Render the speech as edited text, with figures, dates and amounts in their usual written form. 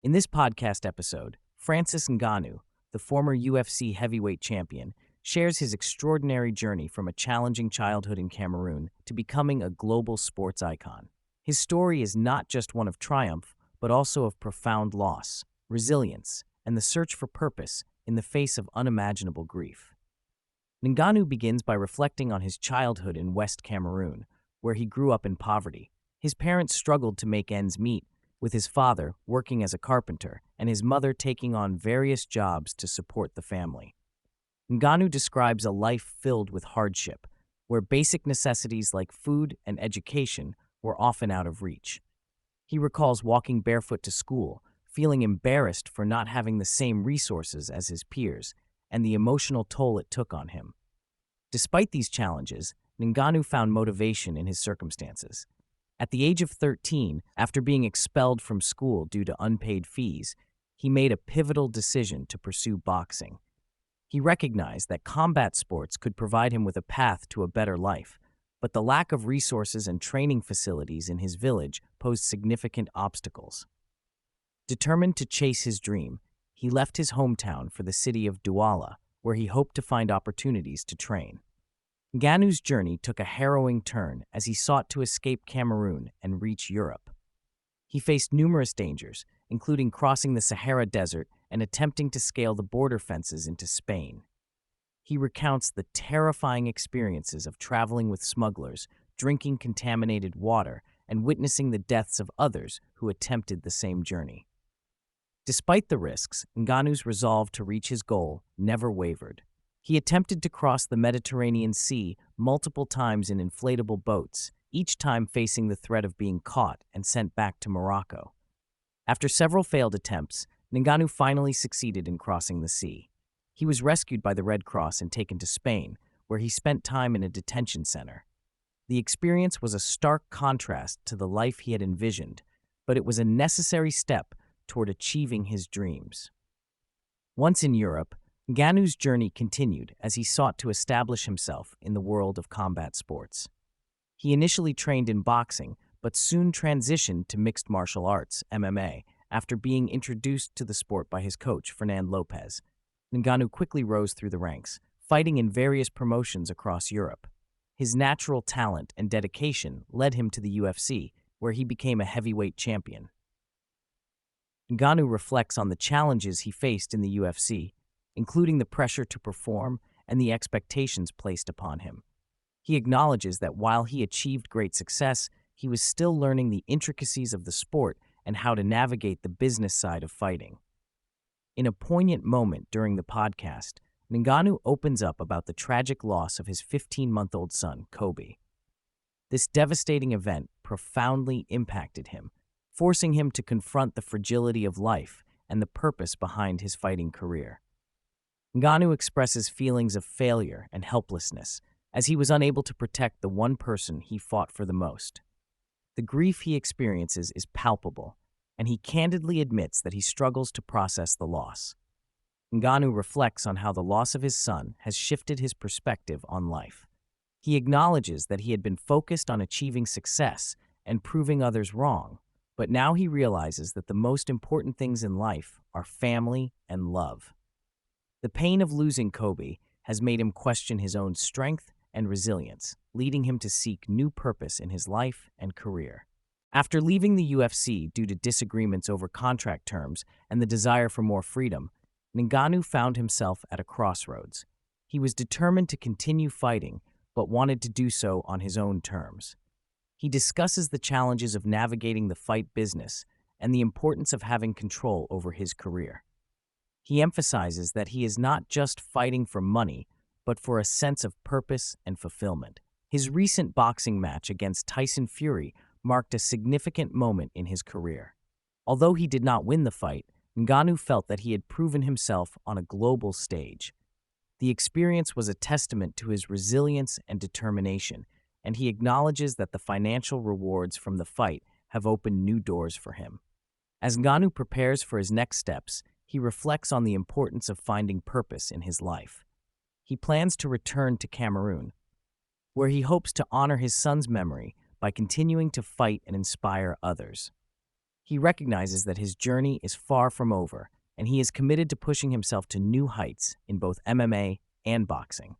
In this podcast episode, Francis Ngannou, the former UFC heavyweight champion, shares his extraordinary journey from a challenging childhood in Cameroon to becoming a global sports icon. His story is not just one of triumph, but also of profound loss, resilience, and the search for purpose in the face of unimaginable grief. Ngannou begins by reflecting on his childhood in West Cameroon, where he grew up in poverty. His parents struggled to make ends meet, with his father working as a carpenter and his mother taking on various jobs to support the family. Ngannou describes a life filled with hardship, where basic necessities like food and education were often out of reach. He recalls walking barefoot to school, feeling embarrassed for not having the same resources as his peers, and the emotional toll it took on him. Despite these challenges, Ngannou found motivation in his circumstances. At the age of 13, after being expelled from school due to unpaid fees, he made a pivotal decision to pursue boxing. He recognized that combat sports could provide him with a path to a better life, but the lack of resources and training facilities in his village posed significant obstacles. Determined to chase his dream, he left his hometown for the city of Douala, where he hoped to find opportunities to train. Ngannou's journey took a harrowing turn as he sought to escape Cameroon and reach Europe. He faced numerous dangers, including crossing the Sahara Desert and attempting to scale the border fences into Spain. He recounts the terrifying experiences of traveling with smugglers, drinking contaminated water, and witnessing the deaths of others who attempted the same journey. Despite the risks, Ngannou's resolve to reach his goal never wavered. He attempted to cross the Mediterranean Sea multiple times in inflatable boats, each time facing the threat of being caught and sent back to Morocco. After several failed attempts, Ngannou finally succeeded in crossing the sea. He was rescued by the Red Cross and taken to Spain, where he spent time in a detention center. The experience was a stark contrast to the life he had envisioned, but it was a necessary step toward achieving his dreams. Once in Europe, Ngannou's journey continued as he sought to establish himself in the world of combat sports. He initially trained in boxing, but soon transitioned to mixed martial arts, MMA, after being introduced to the sport by his coach, Fernand Lopez. Ngannou quickly rose through the ranks, fighting in various promotions across Europe. His natural talent and dedication led him to the UFC, where he became a heavyweight champion. Ngannou reflects on the challenges he faced in the UFC, including the pressure to perform and the expectations placed upon him. He acknowledges that while he achieved great success, he was still learning the intricacies of the sport and how to navigate the business side of fighting. In a poignant moment during the podcast, Ngannou opens up about the tragic loss of his 15-month-old son, Kobe. This devastating event profoundly impacted him, forcing him to confront the fragility of life and the purpose behind his fighting career. Ngannou expresses feelings of failure and helplessness, as he was unable to protect the one person he fought for the most. The grief he experiences is palpable, and he candidly admits that he struggles to process the loss. Ngannou reflects on how the loss of his son has shifted his perspective on life. He acknowledges that he had been focused on achieving success and proving others wrong, but now he realizes that the most important things in life are family and love. The pain of losing Kobe has made him question his own strength and resilience, leading him to seek new purpose in his life and career. After leaving the UFC due to disagreements over contract terms and the desire for more freedom, Ngannou found himself at a crossroads. He was determined to continue fighting, but wanted to do so on his own terms. He discusses the challenges of navigating the fight business and the importance of having control over his career. He emphasizes that he is not just fighting for money, but for a sense of purpose and fulfillment. His recent boxing match against Tyson Fury marked a significant moment in his career. Although he did not win the fight, Ngannou felt that he had proven himself on a global stage. The experience was a testament to his resilience and determination, and he acknowledges that the financial rewards from the fight have opened new doors for him. As Ngannou prepares for his next steps, he reflects on the importance of finding purpose in his life. He plans to return to Cameroon, where he hopes to honor his son's memory by continuing to fight and inspire others. He recognizes that his journey is far from over, and he is committed to pushing himself to new heights in both MMA and boxing.